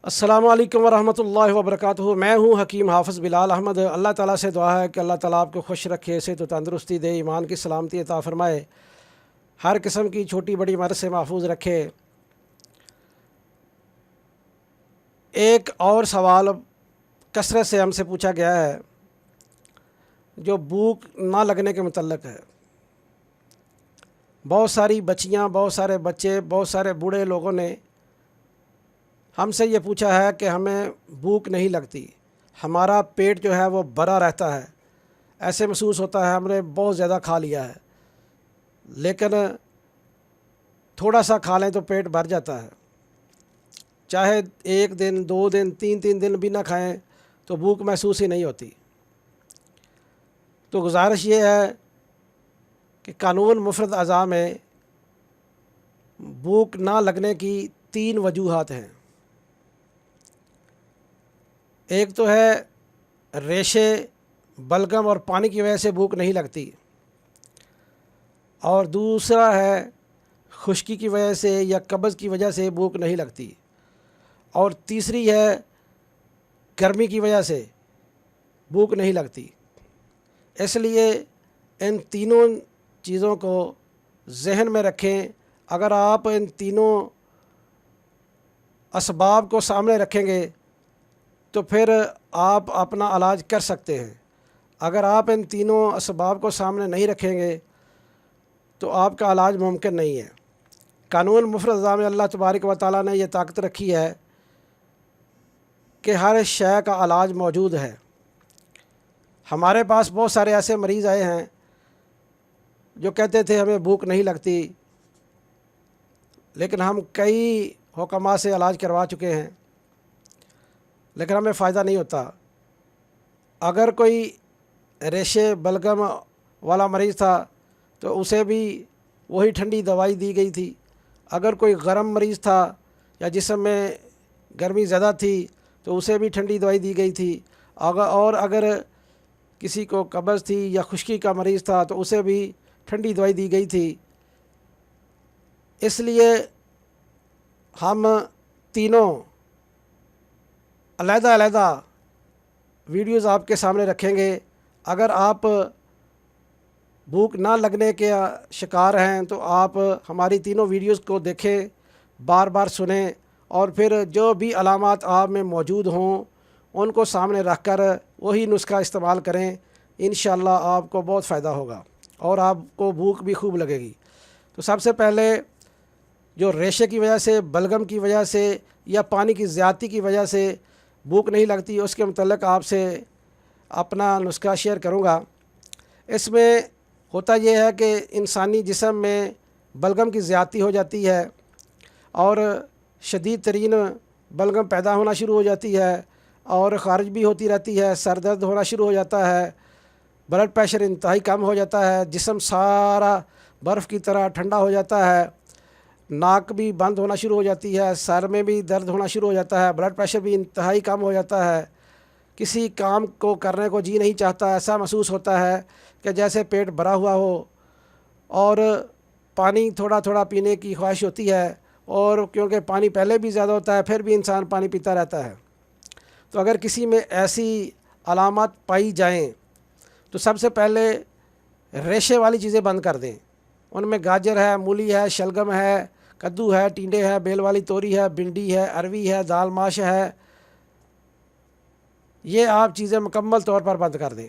السلام علیکم ورحمۃ اللہ وبرکاتہ۔ میں ہوں حکیم حافظ بلال احمد۔ اللہ تعالیٰ سے دعا ہے کہ اللہ تعالیٰ آپ کو خوش رکھے، صحت و تندرستی دے، ایمان کی سلامتی عطا فرمائے، ہر قسم کی چھوٹی بڑی مرض سے محفوظ رکھے۔ ایک اور سوال کثرت سے ہم سے پوچھا گیا ہے جو بھوک نہ لگنے کے متعلق ہے۔ بہت ساری بچیاں، بہت سارے بچے، بہت سارے بوڑھے لوگوں نے ہم سے یہ پوچھا ہے کہ ہمیں بھوک نہیں لگتی، ہمارا پیٹ جو ہے وہ بھرا رہتا ہے، ایسے محسوس ہوتا ہے ہم نے بہت زیادہ کھا لیا ہے، لیکن تھوڑا سا کھا لیں تو پیٹ بھر جاتا ہے، چاہے ایک دن، 2 دن، 3 دن بھی نہ کھائیں تو بھوک محسوس ہی نہیں ہوتی۔ تو گزارش یہ ہے کہ قانون مفرد اعضاء میں بھوک نہ لگنے کی 3 وجوہات ہیں۔ ایک تو ہے ریشے، بلغم اور پانی کی وجہ سے بھوک نہیں لگتی، اور دوسرا ہے خشکی کی وجہ سے یا قبض کی وجہ سے بھوک نہیں لگتی، اور تیسری ہے گرمی کی وجہ سے بھوک نہیں لگتی۔ اس لیے ان تینوں چیزوں کو ذہن میں رکھیں۔ اگر آپ ان تینوں اسباب کو سامنے رکھیں گے تو پھر آپ اپنا علاج کر سکتے ہیں۔ اگر آپ ان تینوں اسباب کو سامنے نہیں رکھیں گے تو آپ کا علاج ممکن نہیں ہے۔ قانون مفرد اعضاء میں اللہ تبارک و تعالیٰ نے یہ طاقت رکھی ہے کہ ہر شے کا علاج موجود ہے۔ ہمارے پاس بہت سارے ایسے مریض آئے ہیں جو کہتے تھے ہمیں بھوک نہیں لگتی، لیکن ہم کئی حکماء سے علاج کروا چکے ہیں لیکن ہمیں فائدہ نہیں ہوتا۔ اگر کوئی ریشے بلغم والا مریض تھا تو اسے بھی وہی ٹھنڈی دوائی دی گئی تھی۔ اگر کوئی گرم مریض تھا یا جسم میں گرمی زیادہ تھی تو اسے بھی ٹھنڈی دوائی دی گئی تھی، اور اگر کسی کو قبض تھی یا خشکی کا مریض تھا تو اسے بھی ٹھنڈی دوائی دی گئی تھی۔ اس لیے ہم تینوں علیحدہ علیحدہ ویڈیوز آپ کے سامنے رکھیں گے۔ اگر آپ بھوک نہ لگنے کے شکار ہیں تو آپ ہماری تینوں ویڈیوز کو دیکھیں، بار بار سنیں، اور پھر جو بھی علامات آپ میں موجود ہوں ان کو سامنے رکھ کر وہی نسخہ استعمال کریں۔ انشاءاللہ آپ کو بہت فائدہ ہوگا اور آپ کو بھوک بھی خوب لگے گی۔ تو سب سے پہلے جو ریشے کی وجہ سے، بلغم کی وجہ سے یا پانی کی زیادتی کی وجہ سے بھوک نہیں لگتی، اس کے متعلق آپ سے اپنا نسخہ شیئر کروں گا۔ اس میں ہوتا یہ ہے کہ انسانی جسم میں بلغم کی زیادتی ہو جاتی ہے اور شدید ترین بلغم پیدا ہونا شروع ہو جاتی ہے اور خارج بھی ہوتی رہتی ہے، سر درد ہونا شروع ہو جاتا ہے، بلڈ پریشر انتہائی کم ہو جاتا ہے، جسم سارا برف کی طرح ٹھنڈا ہو جاتا ہے، ناک بھی بند ہونا شروع ہو جاتی ہے، سر میں بھی درد ہونا شروع ہو جاتا ہے، بلڈ پریشر بھی انتہائی کم ہو جاتا ہے، کسی کام کو کرنے کو جی نہیں چاہتا، ایسا محسوس ہوتا ہے کہ جیسے پیٹ بھرا ہوا ہو، اور پانی تھوڑا تھوڑا پینے کی خواہش ہوتی ہے، اور کیونکہ پانی پہلے بھی زیادہ ہوتا ہے پھر بھی انسان پانی پیتا رہتا ہے۔ تو اگر کسی میں ایسی علامات پائی جائیں تو سب سے پہلے ریشے والی چیزیں بند کر دیں۔ ان میں گاجر ہے، مولی ہے، شلگم ہے، کدو ہے، ٹینڈے ہے، بیل والی توری ہے، بھنڈی ہے، اروی ہے، دال ماش ہے، یہ آپ چیزیں مکمل طور پر بند کر دیں۔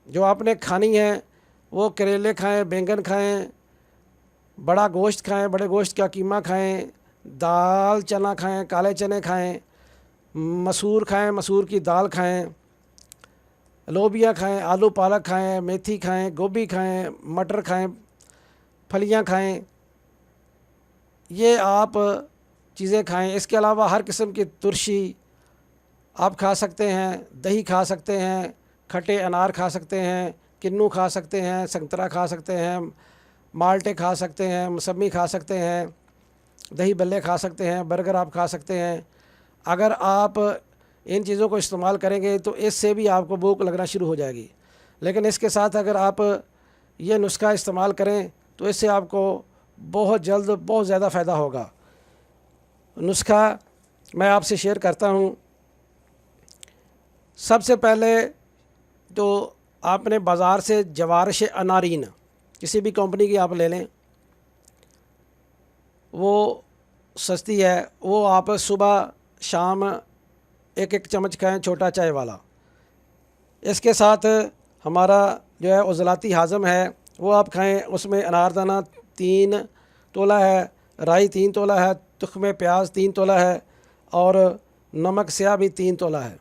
جو آپ نے کھانی ہے وہ کریلے کھائیں، بینگن کھائیں، بڑا گوشت کھائیں، بڑے گوشت کا قیمہ کھائیں، دال چنا کھائیں، کالے چنے کھائیں، مسور کھائیں، مسور کی دال کھائیں، لوبیا کھائیں، آلو پالک کھائیں، میتھی کھائیں، گوبھی کھائیں، مٹر کھائیں، پھلیاں کھائیں، یہ آپ چیزیں کھائیں۔ اس کے علاوہ ہر قسم کی ترشی آپ کھا سکتے ہیں، دہی کھا سکتے ہیں، کھٹے انار کھا سکتے ہیں، کنو کھا سکتے ہیں، سنترا کھا سکتے ہیں، مالٹے کھا سکتے ہیں، موسمی کھا سکتے ہیں، دہی بلے کھا سکتے ہیں، برگر آپ کھا سکتے ہیں۔ اگر آپ ان چیزوں کو استعمال کریں گے تو اس سے بھی آپ کو بھوک لگنا شروع ہو جائے گی، لیکن اس کے ساتھ اگر آپ یہ نسخہ استعمال کریں تو اس سے آپ کو بہت جلد بہت زیادہ فائدہ ہوگا۔ نسخہ میں آپ سے شیئر کرتا ہوں۔ سب سے پہلے تو آپ نے بازار سے جوارش انارین کسی بھی کمپنی کی آپ لے لیں، وہ سستی ہے، وہ آپ صبح شام ایک ایک چمچ کھائیں، چھوٹا چائے والا۔ اس کے ساتھ ہمارا جو ہے عضلاتی ہاضم ہے وہ آپ کھائیں، اس میں اناردانہ 3 تولہ ہے، رائی 3 تولہ ہے، تخم پیاز 3 تولہ ہے، اور نمک سیاہ بھی 3 تولہ ہے۔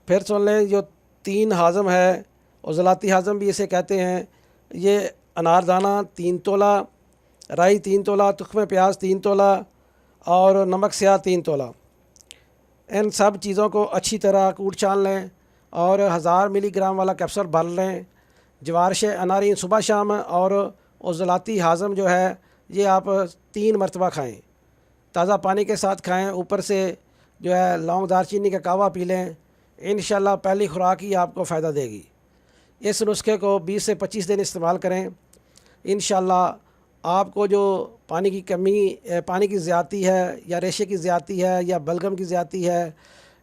پھر سن لیں، جو 3 ہاضم ہے، عضلاتی ہاضم بھی اسے کہتے ہیں، یہ اناردانہ 3 تولہ، رائی 3 تولہ، تخم پیاز 3 تولہ اور نمک سیاہ 3 تولہ۔ ان سب چیزوں کو اچھی طرح کوٹ چھان لیں اور 1000 ملی گرام والا کیپسول بھر لیں۔ جوارش انارین صبح شام اور عضلاتی ہاضم جو ہے یہ آپ 3 مرتبہ کھائیں، تازہ پانی کے ساتھ کھائیں، اوپر سے جو ہے لونگ دار چینی کا قہوہ پی لیں۔ انشاءاللہ پہلی خوراک ہی آپ کو فائدہ دے گی۔ اس نسخے کو 20 سے 25 دن استعمال کریں، انشاءاللہ آپ کو جو پانی کی کمی، پانی کی زیادتی ہے یا ریشے کی زیادتی ہے یا بلغم کی زیادتی ہے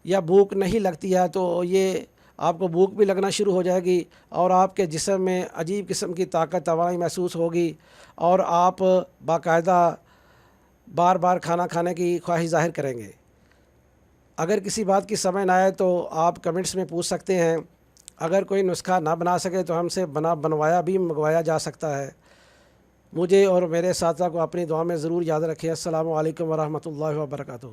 یا بھوک نہیں لگتی ہے، تو یہ آپ کو بھوک بھی لگنا شروع ہو جائے گی اور آپ کے جسم میں عجیب قسم کی طاقت توانائی محسوس ہوگی اور آپ باقاعدہ بار بار کھانا کھانے کی خواہش ظاہر کریں گے۔ اگر کسی بات کی سمجھ نہ آئے تو آپ کمنٹس میں پوچھ سکتے ہیں۔ اگر کوئی نسخہ نہ بنا سکے تو ہم سے بنوایا بھی منگوایا جا سکتا ہے۔ مجھے اور میرے ساتھیوں کو اپنی دعا میں ضرور یاد رکھیں۔ السلام علیکم ورحمۃ اللہ وبرکاتہ۔